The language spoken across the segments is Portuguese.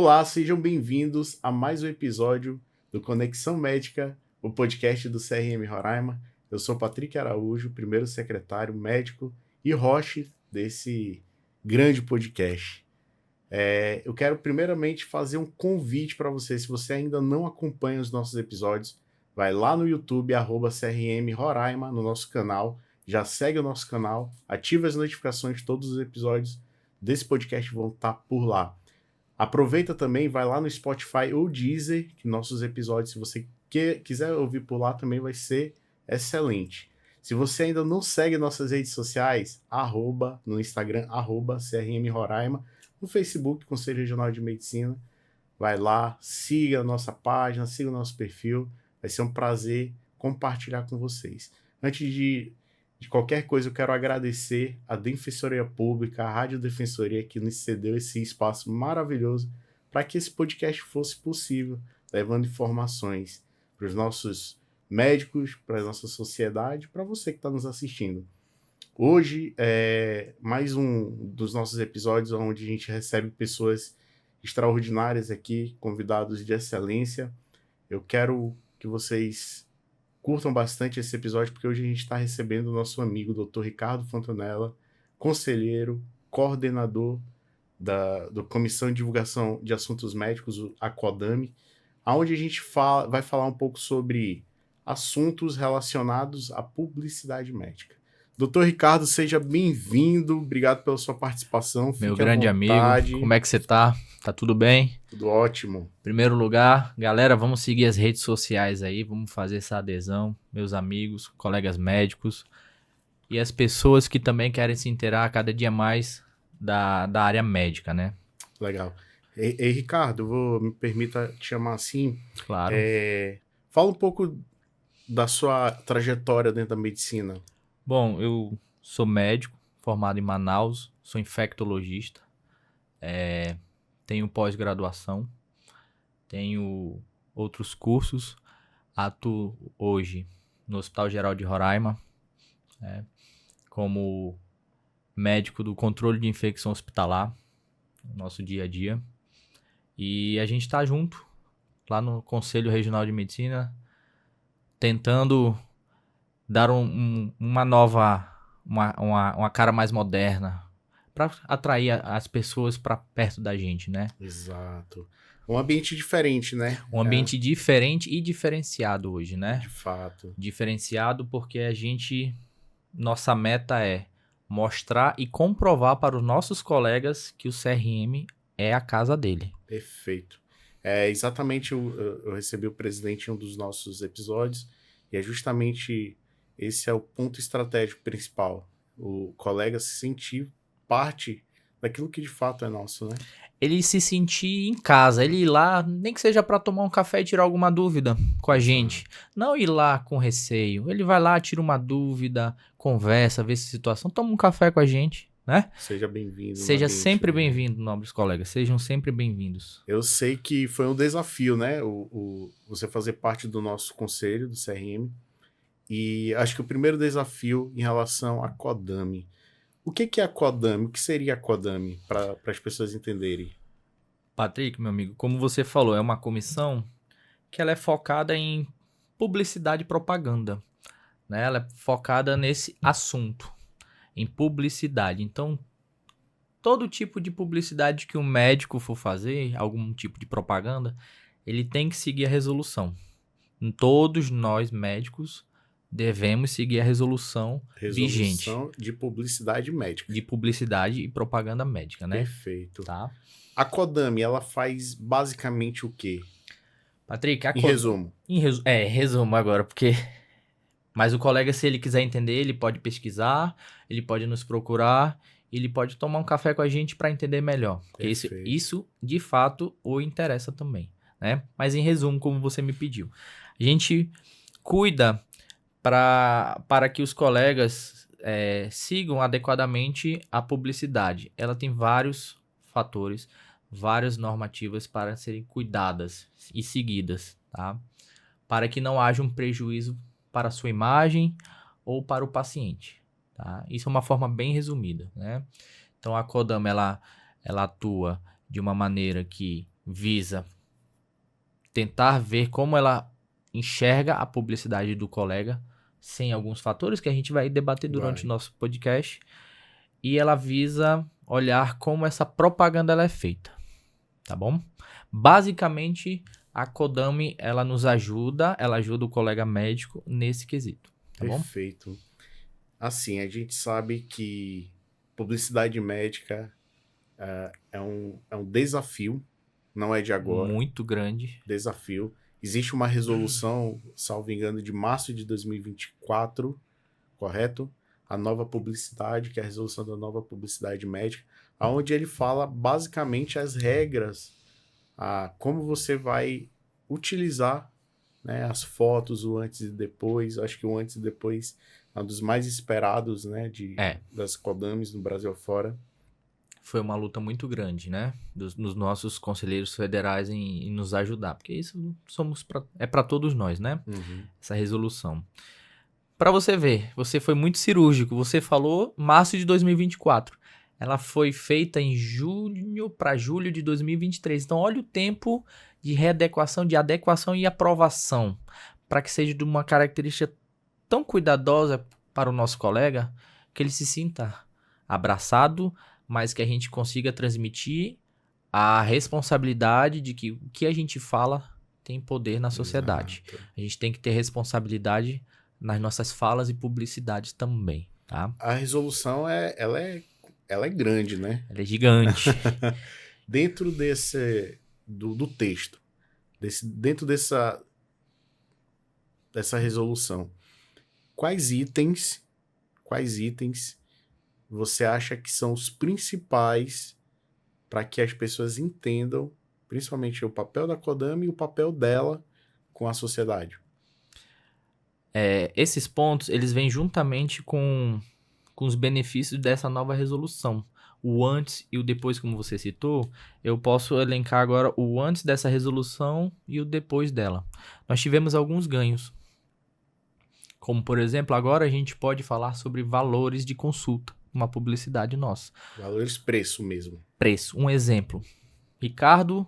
Olá, sejam bem-vindos a mais um episódio do Conexão Médica, o podcast do CRM Roraima. Eu sou Patrick Araújo, primeiro secretário médico e host desse grande podcast. Eu quero primeiramente fazer um convite para você. Se você ainda não acompanha os nossos episódios, vai lá no YouTube, @CRM Roraima, no nosso canal. Já segue o nosso canal, ativa as notificações de todos os episódios desse podcast vão estar por lá. Aproveita também, vai lá no Spotify ou Deezer, que nossos episódios, se você quiser ouvir por lá, também vai ser excelente. Se você ainda não segue nossas redes sociais, no Instagram, @CRM Roraima, no Facebook, Conselho Regional de Medicina, vai lá, siga a nossa página, siga o nosso perfil, vai ser um prazer compartilhar com vocês. Antes de qualquer coisa, eu quero agradecer a Defensoria Pública, a Rádio Defensoria, que nos cedeu esse espaço maravilhoso para que esse podcast fosse possível, levando informações para os nossos médicos, para a nossa sociedade, para você que está nos assistindo. Hoje é mais um dos nossos episódios onde a gente recebe pessoas extraordinárias aqui, convidados de excelência. Eu quero que vocês curtam bastante esse episódio, porque hoje a gente está recebendo o nosso amigo Dr. Ricardo Fontanella, conselheiro, coordenador da Comissão de Divulgação de Assuntos Médicos, a CODAME, onde a gente vai falar um pouco sobre assuntos relacionados à publicidade médica. Doutor Ricardo, seja bem-vindo, obrigado pela sua participação. Meu grande amigo, como é que você tá? Tá tudo bem? Tudo ótimo. Em primeiro lugar, galera, vamos seguir as redes sociais aí, vamos fazer essa adesão, meus amigos, colegas médicos e as pessoas que também querem se inteirar cada dia mais da área médica, né? Legal. Ricardo, me permita te chamar assim. Claro. Fala um pouco da sua trajetória dentro da medicina. Bom, eu sou médico, formado em Manaus, sou infectologista, tenho pós-graduação, tenho outros cursos, atuo hoje no Hospital Geral de Roraima, como médico do controle de infecção hospitalar, no nosso dia a dia. E a gente está junto, lá no Conselho Regional de Medicina, tentando dar uma nova, uma cara mais moderna, para atrair as pessoas para perto da gente, né? Exato. Um ambiente diferente, né? Um ambiente diferente e diferenciado hoje, né? De fato. Diferenciado porque nossa meta é mostrar e comprovar para os nossos colegas que o CRM é a casa dele. Perfeito. Exatamente, eu recebi o presidente em um dos nossos episódios e é justamente esse é o ponto estratégico principal. O colega se sentir parte daquilo que de fato é nosso, né? Ele se sentir em casa, ele ir lá, nem que seja para tomar um café e tirar alguma dúvida com a gente. Não ir lá com receio. Ele vai lá, tira uma dúvida, conversa, vê se a situação, toma um café com a gente, né? Seja bem-vindo. Seja sempre bem-vindo, nobres colegas. Sejam sempre bem-vindos. Eu sei que foi um desafio, né? Você fazer parte do nosso conselho, do CRM. E acho que o primeiro desafio em relação à CODAME. O que é a CODAME? O que seria a CODAME, para as pessoas entenderem? Patrick, meu amigo, como você falou, é uma comissão que ela é focada em publicidade e propaganda, né? Ela é focada nesse assunto, em publicidade. Então, todo tipo de publicidade que um médico for fazer, algum tipo de propaganda, ele tem que seguir a resolução. Todos nós, médicos, devemos seguir a resolução vigente. Resolução de publicidade médica. De publicidade e propaganda médica, né? Perfeito. Tá? A CODAME, ela faz basicamente o quê? Patrick, em resumo. Resumo agora, porque... Mas o colega, se ele quiser entender, ele pode pesquisar, ele pode nos procurar, ele pode tomar um café com a gente para entender melhor. Porque isso, de fato, o interessa também, né? Mas em resumo, como você me pediu. A gente cuida para que os colegas sigam adequadamente a publicidade. Ela tem vários fatores, várias normativas para serem cuidadas e seguidas, tá? Para que não haja um prejuízo para a sua imagem ou para o paciente, tá? Isso é uma forma bem resumida, né? Então a CODAME ela atua de uma maneira que visa tentar ver como ela enxerga a publicidade do colega, sem alguns fatores que a gente vai debater durante o nosso podcast, e ela visa olhar como essa propaganda ela é feita, tá bom? Basicamente, a Kodami, ela ajuda o colega médico nesse quesito, tá bom? Perfeito. Assim, a gente sabe que publicidade médica é um desafio, não é de agora. Muito grande. Desafio. Existe uma resolução, salvo engano, de março de 2024, correto? A nova publicidade, que é a resolução da nova publicidade médica, onde ele fala basicamente as regras, como você vai utilizar, né, as fotos, o antes e depois. Acho que o antes e depois é um dos mais esperados, né, das Kodamis no Brasil afora. Foi uma luta muito grande, né, dos nossos conselheiros federais em nos ajudar, porque isso é para todos nós, né, essa resolução. Para você ver, você foi muito cirúrgico, você falou março de 2024, ela foi feita em junho para julho de 2023, então olha o tempo de readequação, de adequação e aprovação, para que seja de uma característica tão cuidadosa para o nosso colega, que ele se sinta abraçado, mas que a gente consiga transmitir a responsabilidade de que o que a gente fala tem poder na sociedade. Exato. A gente tem que ter responsabilidade nas nossas falas e publicidades também, tá? A resolução, ela é grande, né? Ela é gigante. Dentro do texto, dentro dessa resolução, quais itens você acha que são os principais para que as pessoas entendam, principalmente o papel da Kodami e o papel dela com a sociedade? Esses pontos, eles vêm juntamente com os benefícios dessa nova resolução. O antes e o depois, como você citou, eu posso elencar agora o antes dessa resolução e o depois dela. Nós tivemos alguns ganhos. Como, por exemplo, agora a gente pode falar sobre valores de consulta, uma publicidade nossa. Valores, preço mesmo. Preço. Um exemplo. Ricardo,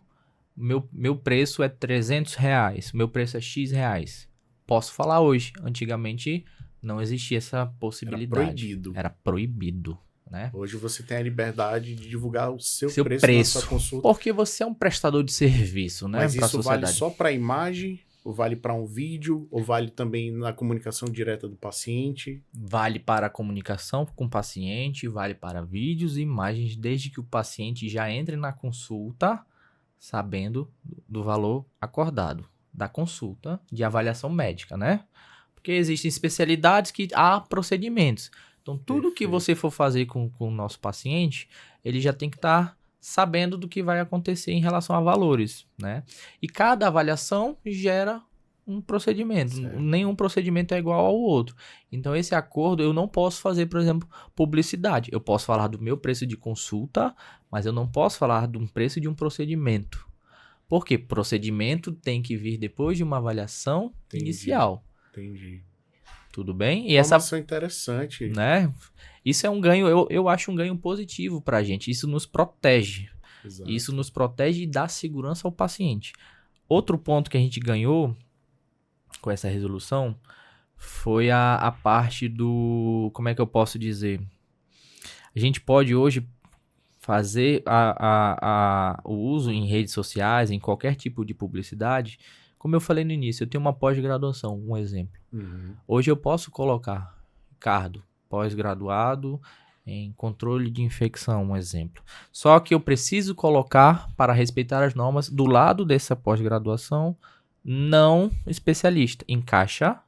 meu preço é R$300, meu preço é X reais. Posso falar hoje. Antigamente não existia essa possibilidade. Era proibido. Né? Hoje você tem a liberdade de divulgar o seu preço na sua consulta. Porque você é um prestador de serviço, né? Mas isso vale só para a imagem? Ou vale para um vídeo? Ou vale também na comunicação direta do paciente? Vale para a comunicação com o paciente, vale para vídeos e imagens, desde que o paciente já entre na consulta sabendo do valor acordado da consulta de avaliação médica, né? Porque existem especialidades que há procedimentos. Então, tudo que você for fazer com o nosso paciente, ele já tem que estar sabendo do que vai acontecer em relação a valores, né? E cada avaliação gera um procedimento. Certo. Nenhum procedimento é igual ao outro. Então, esse acordo, eu não posso fazer, por exemplo, publicidade. Eu posso falar do meu preço de consulta, mas eu não posso falar de um preço de um procedimento. Por quê? Procedimento tem que vir depois de uma avaliação inicial. Entendi. Tudo bem? E essa interessante, né? Isso é um ganho, eu acho um ganho positivo pra gente. Isso nos protege. Exato. Isso nos protege e dá segurança ao paciente. Outro ponto que a gente ganhou com essa resolução foi a parte do... Como é que eu posso dizer? A gente pode hoje fazer o uso em redes sociais, em qualquer tipo de publicidade. Como eu falei no início, eu tenho uma pós-graduação, um exemplo. Hoje eu posso colocar, Ricardo, pós-graduado em controle de infecção, um exemplo. Só que eu preciso colocar, para respeitar as normas, do lado dessa pós-graduação, não especialista, em caixa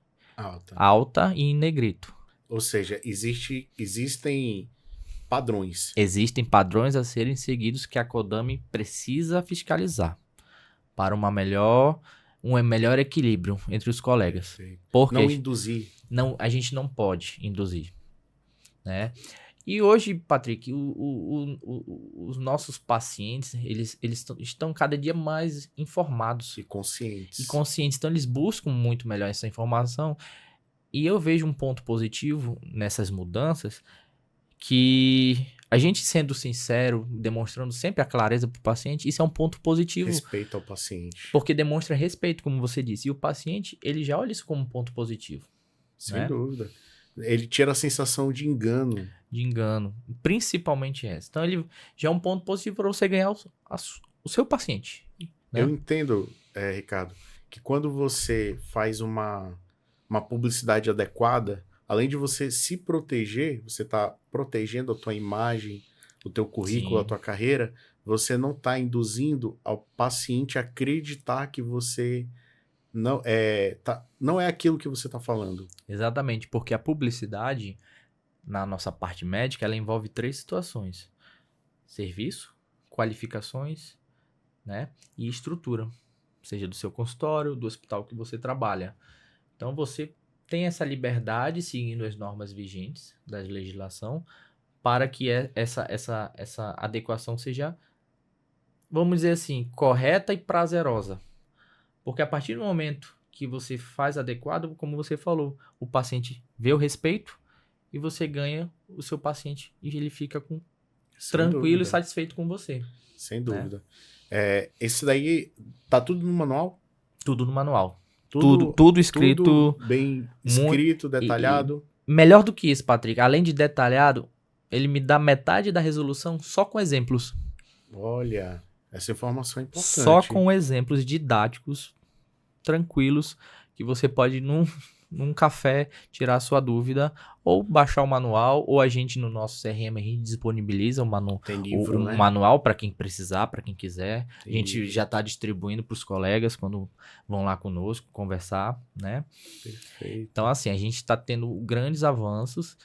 alta e em negrito. Ou seja, existem padrões. Existem padrões a serem seguidos que a Kodami precisa fiscalizar para um melhor equilíbrio entre os colegas. Porque não induzir. Não, a gente não pode induzir, né? E hoje, Patrick, os nossos pacientes, eles estão cada dia mais informados. E conscientes. Então, eles buscam muito melhor essa informação. E eu vejo um ponto positivo nessas mudanças, que a gente sendo sincero, demonstrando sempre a clareza para o paciente, isso é um ponto positivo. Respeito ao paciente. Porque demonstra respeito, como você disse. E o paciente, ele já olha isso como um ponto positivo. Sem dúvida. Ele tira a sensação de engano. De engano. Principalmente essa. Então, ele já é um ponto positivo para você ganhar o seu paciente. Né? Eu entendo, Ricardo, que quando você faz uma publicidade adequada, além de você se proteger, você está protegendo a tua imagem, o teu currículo, a tua carreira, você não está induzindo ao paciente a acreditar que você não é aquilo que você está falando. Exatamente, porque a publicidade, na nossa parte médica, ela envolve 3 situações: serviço, qualificações, né, e estrutura, seja do seu consultório, do hospital que você trabalha. Então, você tem essa liberdade, seguindo as normas vigentes da legislação, para que essa adequação seja, vamos dizer assim, correta e prazerosa. Porque a partir do momento que você faz adequado, como você falou, o paciente vê o respeito e você ganha o seu paciente e ele fica tranquilo e satisfeito com você. Sem dúvida. Né? Esse daí tá tudo no manual? Tudo no manual. Tudo escrito. Tudo bem escrito, detalhado. E melhor do que isso, Patrick, além de detalhado, ele me dá metade da resolução só com exemplos. Olha, essa informação é importante. Só com exemplos didáticos, tranquilos, que você pode, num café, tirar a sua dúvida, ou baixar o manual, ou a gente, no nosso CRM, a gente disponibiliza o manual para quem precisar, para quem quiser. A gente já está distribuindo para os colegas quando vão lá conosco conversar, né? Perfeito. Então, assim, a gente está tendo grandes avanços,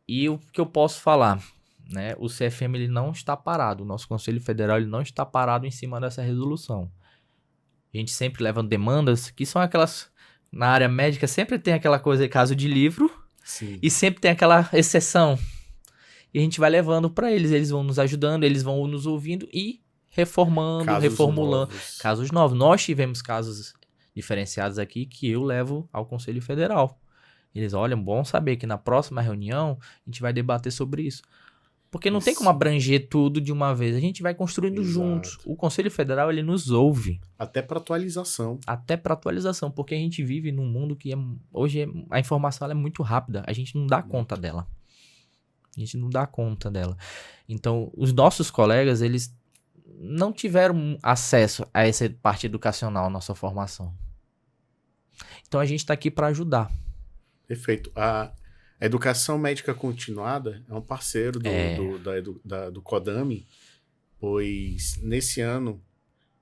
e o que eu posso falar, né? O CFM, ele não está parado, o nosso Conselho Federal, ele não está parado em cima dessa resolução. A gente sempre leva demandas que são aquelas... Na área médica sempre tem aquela coisa de caso de livro. Sim. E sempre tem aquela exceção. E a gente vai levando para eles vão nos ajudando, eles vão nos ouvindo e reformulando. Casos novos. Nós tivemos casos diferenciados aqui que eu levo ao Conselho Federal. Eles olham, bom saber que na próxima reunião a gente vai debater sobre isso. Porque não tem como abranger tudo de uma vez. A gente vai construindo juntos. O Conselho Federal, ele nos ouve. Até para atualização. Porque a gente vive num mundo que hoje a informação ela é muito rápida. A gente não dá conta dela. Então, os nossos colegas, eles não tiveram acesso a essa parte educacional, nossa formação. Então, a gente está aqui para ajudar. Perfeito. A educação médica continuada é um parceiro do CODAMI, pois nesse ano,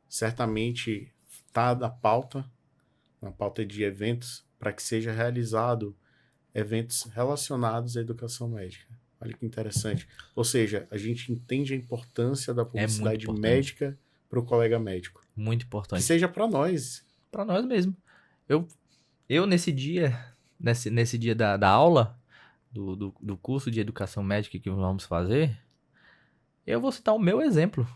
certamente, está na pauta de eventos, para que seja realizado eventos relacionados à educação médica. Olha que interessante. Ou seja, a gente entende a importância da publicidade médica para o colega médico. Muito importante. Que seja para nós. Para nós mesmo. Eu nesse dia da aula, do curso de educação médica que vamos fazer, eu vou citar o meu exemplo,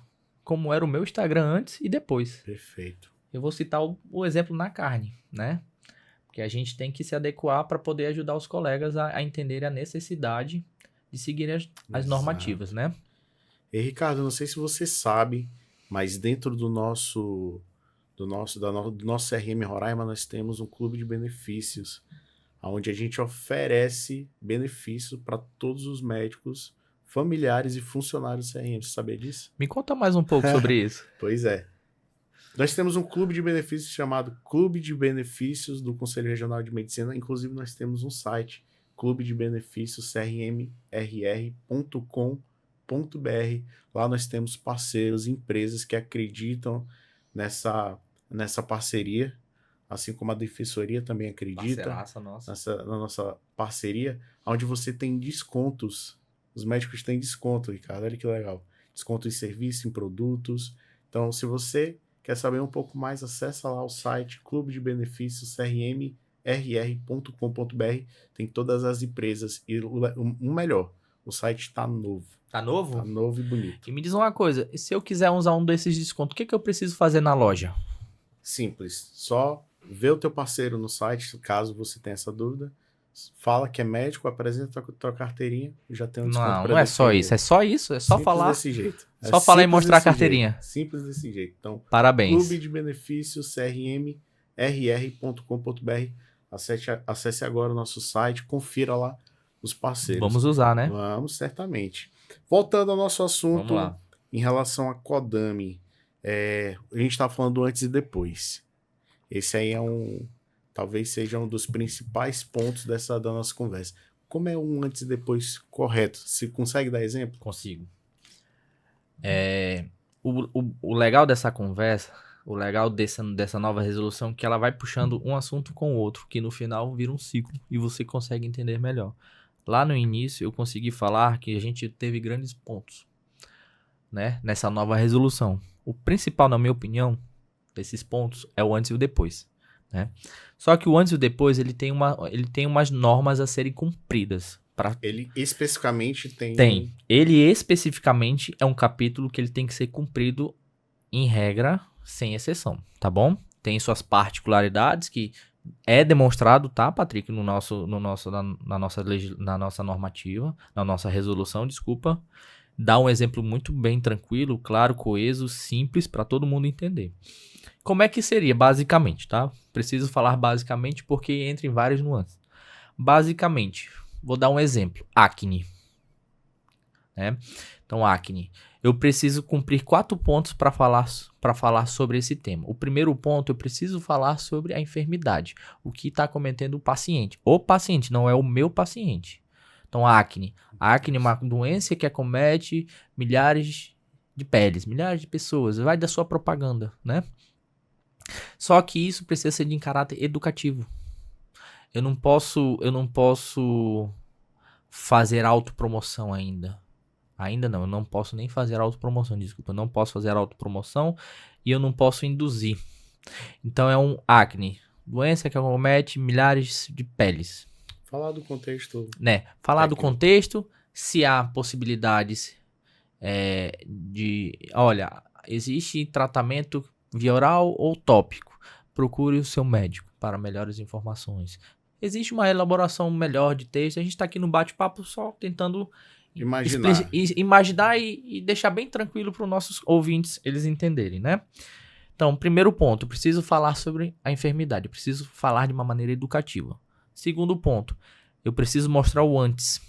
como era o meu Instagram antes e depois. Perfeito. Eu vou citar o exemplo na carne, né? Porque a gente tem que se adequar para poder ajudar os colegas a entenderem a necessidade de seguir as normativas, né? E Ricardo, não sei se você sabe, mas dentro do nosso CRM Roraima, nós temos um clube de benefícios, onde a gente oferece benefícios para todos os médicos, familiares e funcionários do CRM. Você sabia disso? Me conta mais um pouco sobre isso. Pois é. Nós temos um clube de benefícios chamado Clube de Benefícios do Conselho Regional de Medicina. Inclusive, nós temos um site, clubedebenefícios.crm.com.br. Lá nós temos parceiros, empresas que acreditam nessa parceria, assim como a Defensoria também acredita na nossa parceria, onde você tem descontos. Os médicos têm desconto, Ricardo, olha que legal. Desconto em serviço, em produtos. Então, se você quer saber um pouco mais, acessa lá o site Clube de Benefícios crmr.com.br. Tem todas as empresas. E o melhor, o site está novo. Tá novo? Tá novo e bonito. E me diz uma coisa, se eu quiser usar um desses descontos, o que eu preciso fazer na loja? Simples. Só ver o teu parceiro no site, caso você tenha essa dúvida. fala que é médico, apresenta tua carteirinha e já tem um desconto. Não é só isso. É só isso. É só simples falar. Desse jeito. Só falar e mostrar a carteirinha. Simples desse jeito. Então, parabéns. Clube de Benefícios crmrr.com.br. Acesse agora o nosso site, confira lá os parceiros. Vamos usar, né? Vamos, certamente. Voltando ao nosso assunto em relação a Kodami. A gente estava falando antes e depois. Esse aí talvez seja um dos principais pontos da nossa conversa. Como é um antes e depois correto? Você consegue dar exemplo? Consigo. O legal dessa conversa, o legal dessa nova resolução é que ela vai puxando um assunto com o outro, que no final vira um ciclo e você consegue entender melhor. Lá no início eu consegui falar que a gente teve grandes pontos, né, nessa nova resolução. O principal, na minha opinião, desses pontos é o antes e o depois, né? Só que o antes e o depois ele tem umas normas a serem cumpridas. Ele especificamente tem... Tem. Ele especificamente é um capítulo que ele tem que ser cumprido em regra, sem exceção, tá bom? Tem suas particularidades que é demonstrado, tá, Patrick, na nossa normativa, na nossa resolução, desculpa. Dá um exemplo muito bem tranquilo, claro, coeso, simples, para todo mundo entender. Como é que seria, basicamente, tá? Preciso falar basicamente porque entra em várias nuances. Basicamente, vou dar um exemplo. Acne. Né? Então, acne. Eu preciso cumprir 4 pontos para falar sobre esse tema. O primeiro ponto, eu preciso falar sobre a enfermidade. O que está cometendo o paciente. O paciente, não é o meu paciente. Então, acne. A acne é uma doença que acomete milhares de peles, milhares de pessoas. Vai da sua propaganda, né? Só que isso precisa ser de caráter educativo. Eu não posso fazer autopromoção ainda. Ainda não, eu não posso nem fazer autopromoção, desculpa. Eu não posso fazer autopromoção e eu não posso induzir. Então é um acne, doença que acomete milhares de peles. Falar do contexto. Né? Falar técnico. Do contexto, se há possibilidades olha, existe tratamento via oral ou tópico. Procure o seu médico para melhores informações. Existe uma elaboração melhor de texto. A gente está aqui no bate-papo só tentando imaginar e deixar bem tranquilo para os nossos ouvintes eles entenderem, né? Então, primeiro ponto, eu preciso falar sobre a enfermidade. Eu preciso falar de uma maneira educativa. Segundo ponto, eu preciso mostrar o antes.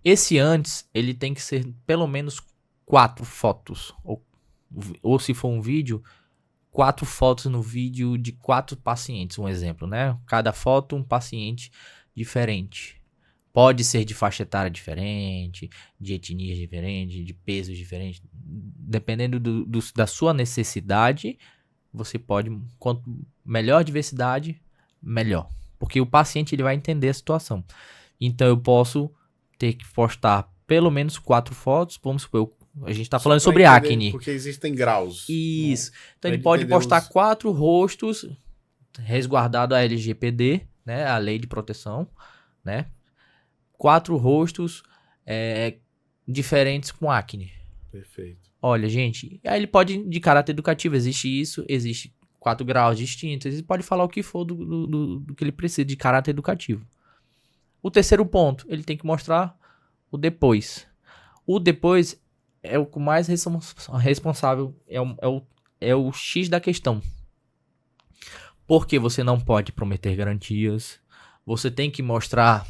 Esse antes, ele tem que ser pelo menos 4 fotos. Ou se for um vídeo, 4 fotos no vídeo de 4 pacientes, um exemplo, né? Cada foto, um paciente diferente. Pode ser de faixa etária diferente, de etnias diferentes, de pesos diferentes. Dependendo da sua necessidade, você pode... Quanto melhor a diversidade, melhor. Porque o paciente ele vai entender a situação. Então, eu posso ter que postar pelo menos 4 fotos. Vamos supor, a gente está falando sobre acne. Porque existem graus. Isso. Né? Então, ele pode postar 4 rostos, resguardado a LGPD, né? A Lei de Proteção, né? 4 rostos diferentes com acne. Perfeito. Olha, gente, aí ele pode, de caráter educativo, existe 4 graus distintos, ele pode falar o que for do que ele precisa, de caráter educativo. O terceiro ponto, ele tem que mostrar o depois. O depois é o mais responsável, é o X da questão. Porque você não pode prometer garantias, você tem que mostrar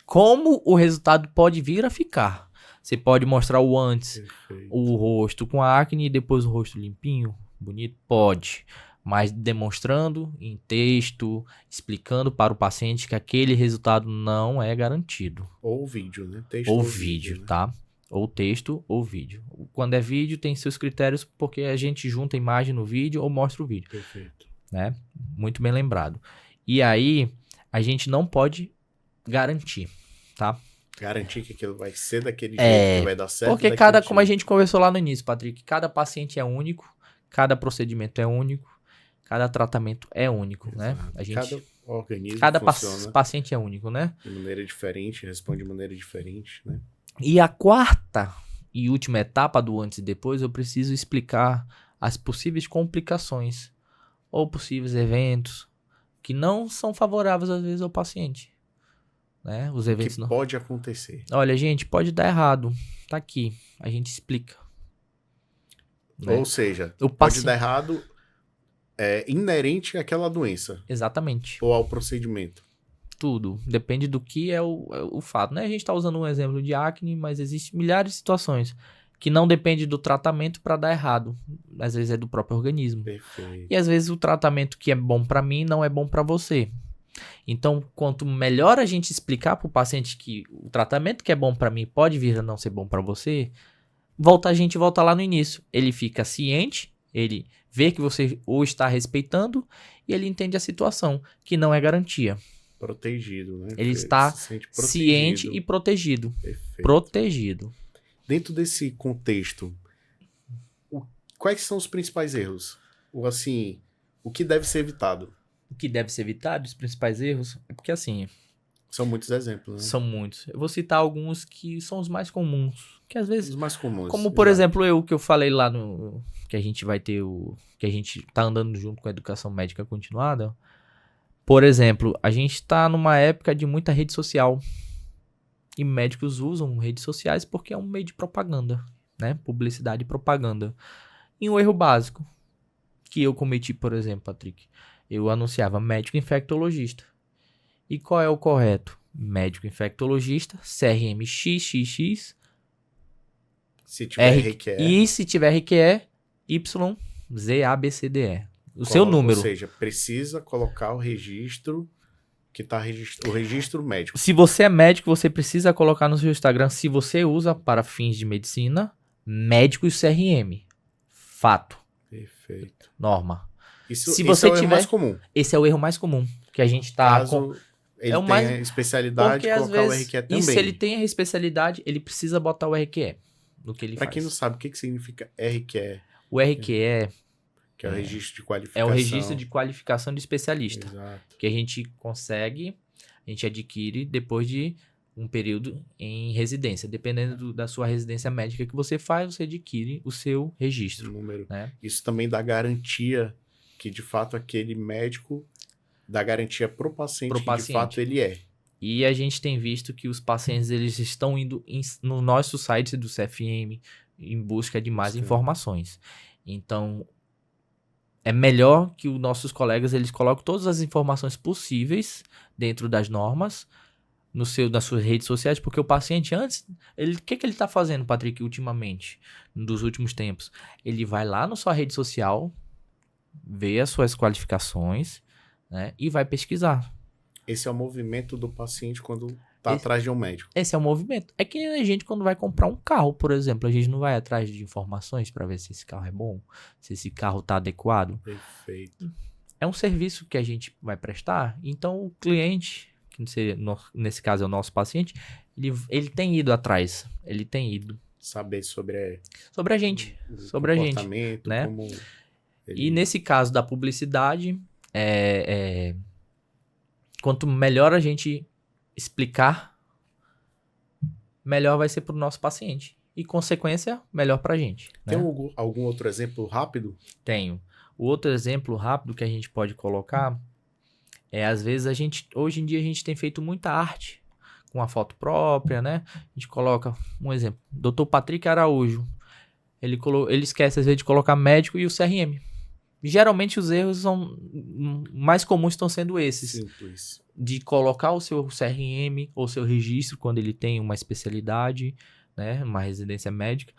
como o resultado pode vir a ficar. Você pode mostrar o antes, perfeito, o rosto com acne e depois o rosto limpinho, bonito? Pode. Mas demonstrando em texto, explicando para o paciente que aquele resultado não é garantido. Ou vídeo, né? Texto ou vídeo, né? Tá? Ou texto ou vídeo. Quando é vídeo tem seus critérios porque a gente junta a imagem no vídeo ou mostra o vídeo. Perfeito. Né? Muito bem lembrado. E aí, a gente não pode garantir, tá? Garantir que aquilo vai ser daquele jeito, que vai dar certo. Porque como a gente conversou lá no início, Patrick, cada paciente é único, cada procedimento é único, cada tratamento é único, exato, né? Cada organismo cada paciente é único, né? De maneira diferente, responde de maneira diferente, né? E a quarta e última etapa do antes e depois, eu preciso explicar as possíveis complicações ou possíveis eventos que não são favoráveis, às vezes, ao paciente. Né? Os eventos que pode acontecer. Olha, gente, pode dar errado. Tá aqui. A gente explica. Né? Ou seja, pode dar errado inerente àquela doença. Exatamente. Ou ao procedimento. Tudo. Depende do que é o fato. Né? A gente está usando um exemplo de acne, mas existem milhares de situações que não depende do tratamento para dar errado. Às vezes é do próprio organismo. Perfeito. E às vezes o tratamento que é bom para mim não é bom para você. Então, quanto melhor a gente explicar para o paciente que o tratamento que é bom para mim pode vir a não ser bom para você, a gente volta lá no início. Ele fica ciente, ele vê que você o está respeitando e ele entende a situação, que não é garantia. Protegido, né? Ele está ciente e protegido. Perfeito. Protegido. Dentro desse contexto, quais são os principais erros? Ou assim, o que deve ser evitado? O que deve ser evitado, os principais erros, é porque assim... São muitos exemplos, né? São muitos. Eu vou citar alguns que são os mais comuns. Que às vezes... Os mais comuns. Como, por exemplo, que eu falei lá no... Que a gente vai ter que a gente tá andando junto com a educação médica continuada. Por exemplo, a gente tá numa época de muita rede social. E médicos usam redes sociais porque é um meio de propaganda, né? Publicidade e propaganda. E um erro básico que eu cometi, por exemplo, Patrick. Eu anunciava médico infectologista. E qual é o correto? Médico infectologista, CRM XXX. Se tiver RQE. E se tiver RQE, YZABCDE. Seu número. Ou seja, precisa colocar o registro que está o registro médico. Se você é médico, você precisa colocar no seu Instagram, se você usa para fins de medicina, médico e CRM. Fato. Perfeito. Norma. Esse é o erro mais comum. Esse é o erro mais comum que a gente está... Caso ele tenha a especialidade, colocar o RQE também. E se ele tem a especialidade, ele precisa botar o RQE no que ele faz. Para quem não sabe, o que significa RQE? O RQE... Que é o registro de qualificação. É o registro de qualificação de especialista. Exato. Que a gente adquire depois de um período em residência. Dependendo da sua residência médica que você faz, você adquire o seu registro. Número. Né? Isso também dá garantia que, de fato, aquele médico dá garantia pro paciente que, de fato, ele é. E a gente tem visto que os pacientes eles estão indo no nosso site do CFM em busca de mais informações. Então... É melhor que os nossos colegas eles coloquem todas as informações possíveis dentro das normas nas suas redes sociais, porque o paciente antes, o que ele está fazendo, Patrick, ultimamente, nos últimos tempos? Ele vai lá na sua rede social, vê as suas qualificações, né, e vai pesquisar. Esse é o movimento do paciente quando tá atrás de um médico. Esse é o movimento. É que a gente quando vai comprar um carro, por exemplo, a gente não vai atrás de informações para ver se esse carro é bom, se esse carro tá adequado. Perfeito. É um serviço que a gente vai prestar, então o cliente, que seria, nesse caso é o nosso paciente, ele tem ido atrás, ele tem ido. Saber sobre a gente, sobre a gente, né? Como E nesse caso da publicidade, quanto melhor a gente explicar, melhor vai ser para o nosso paciente. E, consequência, melhor para a gente. Tem né? algum outro exemplo rápido? Tenho. O outro exemplo rápido que a gente pode colocar às vezes, hoje em dia, a gente tem feito muita arte com a foto própria, né? A gente coloca, um exemplo, Dr. Patrick Araújo. Ele esquece, às vezes, de colocar médico e o CRM. Geralmente, os erros mais comuns estão sendo esses. Simples. De colocar o seu CRM ou seu registro quando ele tem uma especialidade, né, uma residência médica,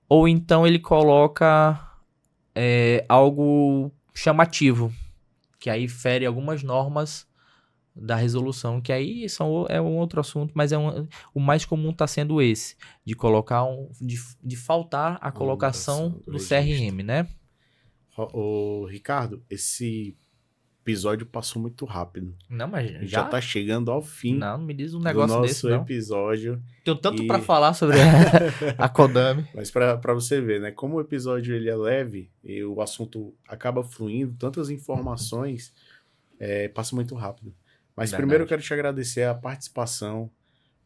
ou então ele coloca algo chamativo, que aí fere algumas normas da resolução, que aí é um outro assunto, mas o mais comum está sendo esse, de colocar de faltar a colocação do CRM, né? Ô, Ricardo, esse episódio passou muito rápido. Não, mas já tá chegando ao fim. Não me diz um negócio desse, não. Do nosso episódio. Tenho tanto pra falar sobre a Kodami. Mas pra você ver, né? Como o episódio ele é leve e o assunto acaba fluindo, tantas informações, passa muito rápido. Mas primeiro eu quero te agradecer a participação.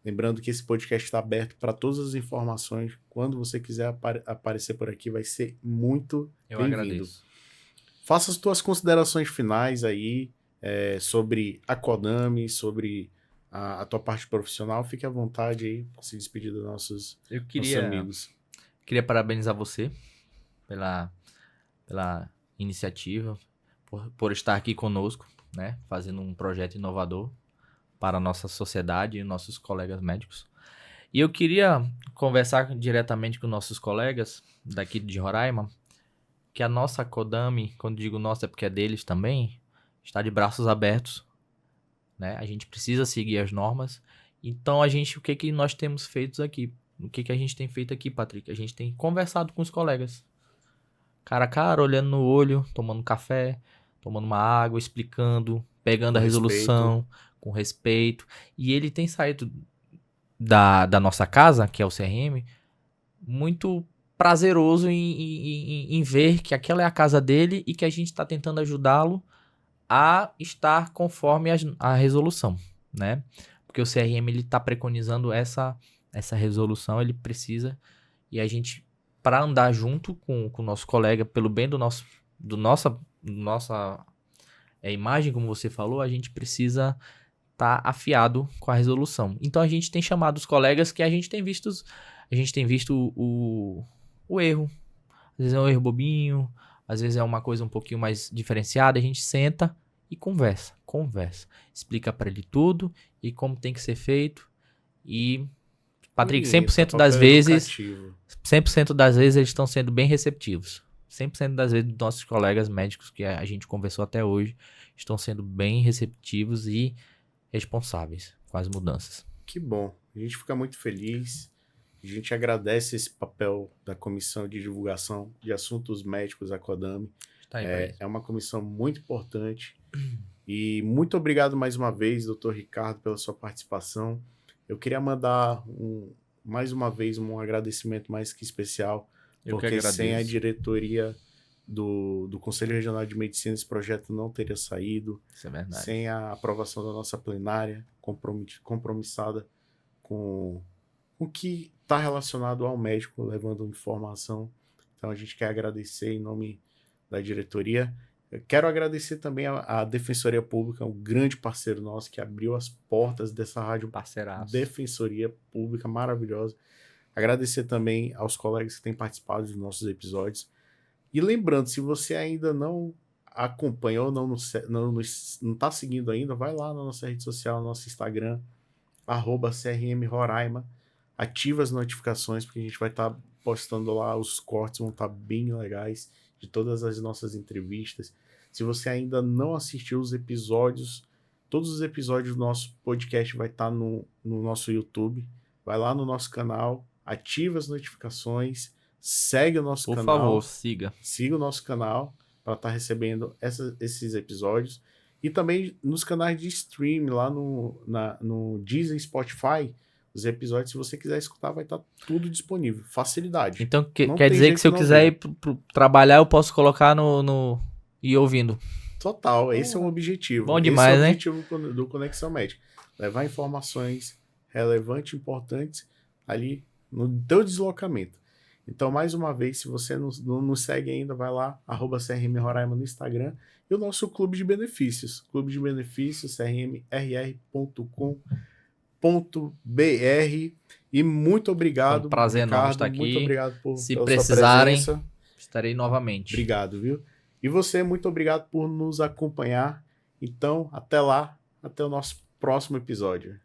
Lembrando que esse podcast está aberto para todas as informações. Quando você quiser aparecer por aqui, vai ser muito bem-vindo. Agradeço. Faça as tuas considerações finais aí. sobre a Kodami, sobre a tua parte profissional, fique à vontade aí para se despedir dos nossos amigos. Queria parabenizar você pela iniciativa, por estar aqui conosco, né, fazendo um projeto inovador para a nossa sociedade e nossos colegas médicos. E eu queria conversar diretamente com nossos colegas daqui de Roraima, que a nossa Kodami, quando digo nossa é porque é deles também, está de braços abertos, né? A gente precisa seguir as normas. Então, o que nós temos feito aqui? O que a gente tem feito aqui, Patrick? A gente tem conversado com os colegas, cara a cara, olhando no olho, tomando café, tomando uma água, explicando, pegando a resolução com respeito. E ele tem saído da nossa casa, que é o CRM, muito prazeroso em ver que aquela é a casa dele e que a gente está tentando ajudá-lo a estar conforme a resolução, né? Porque o CRM ele está preconizando essa resolução, ele precisa, e a gente, para andar junto com o nosso colega, pelo bem do nossa imagem, como você falou, a gente precisa estar afiado com a resolução. Então a gente tem chamado os colegas que a gente tem visto o erro. Às vezes é um erro bobinho, às vezes é uma coisa um pouquinho mais diferenciada, a gente senta e conversa. Explica para ele tudo e como tem que ser feito. E, Patrick, 100% das vezes, 100% das vezes eles estão sendo bem receptivos. 100% das vezes nossos colegas médicos que a gente conversou até hoje estão sendo bem receptivos e responsáveis com as mudanças. Que bom. A gente fica muito feliz. A gente agradece esse papel da Comissão de Divulgação de Assuntos Médicos da Kodami. É uma comissão muito importante. E muito obrigado mais uma vez, Dr. Ricardo, pela sua participação. Eu queria mandar mais uma vez um agradecimento mais que especial, porque sem a diretoria do Conselho Regional de Medicina esse projeto não teria saído. Isso é verdade. Sem a aprovação da nossa plenária, compromissada com o que está relacionado ao médico, levando informação. Então a gente quer agradecer em nome da diretoria. Eu quero agradecer também a Defensoria Pública, um grande parceiro nosso que abriu as portas dessa rádio. Parceiraço. Defensoria Pública maravilhosa. Agradecer também aos colegas que têm participado dos nossos episódios. E lembrando, se você ainda não acompanhou, não está seguindo ainda, vai lá na nossa rede social, no nosso Instagram, @CRM Roraima. Ativa as notificações, porque a gente vai estar postando lá, os cortes vão estar bem legais de todas as nossas entrevistas. Se você ainda não assistiu os episódios, todos os episódios do nosso podcast vai estar no nosso YouTube. Vai lá no nosso canal, ativa as notificações, segue o nosso canal. Por favor, siga. Siga o nosso canal para estar recebendo esses episódios. E também nos canais de stream, lá no Deezer, Spotify, os episódios, se você quiser escutar, vai estar tudo disponível. Facilidade. Então, quer dizer que se eu quiser ir pro trabalhar, eu posso colocar e ir ouvindo. Total, esse é o objetivo. Bom demais, né? Esse é o objetivo do Conexão Médica. Levar informações relevantes, importantes, ali no teu deslocamento. Então, mais uma vez, se você não nos segue ainda, vai lá, @CRM Roraima no Instagram, e o nosso clube de benefícios, crmr.com.br. E muito obrigado. Foi um prazer Ricardo, estar aqui. Muito obrigado pela precisarem, sua presença. Estarei novamente. Obrigado, viu? E você, muito obrigado por nos acompanhar. Então, até lá, até o nosso próximo episódio.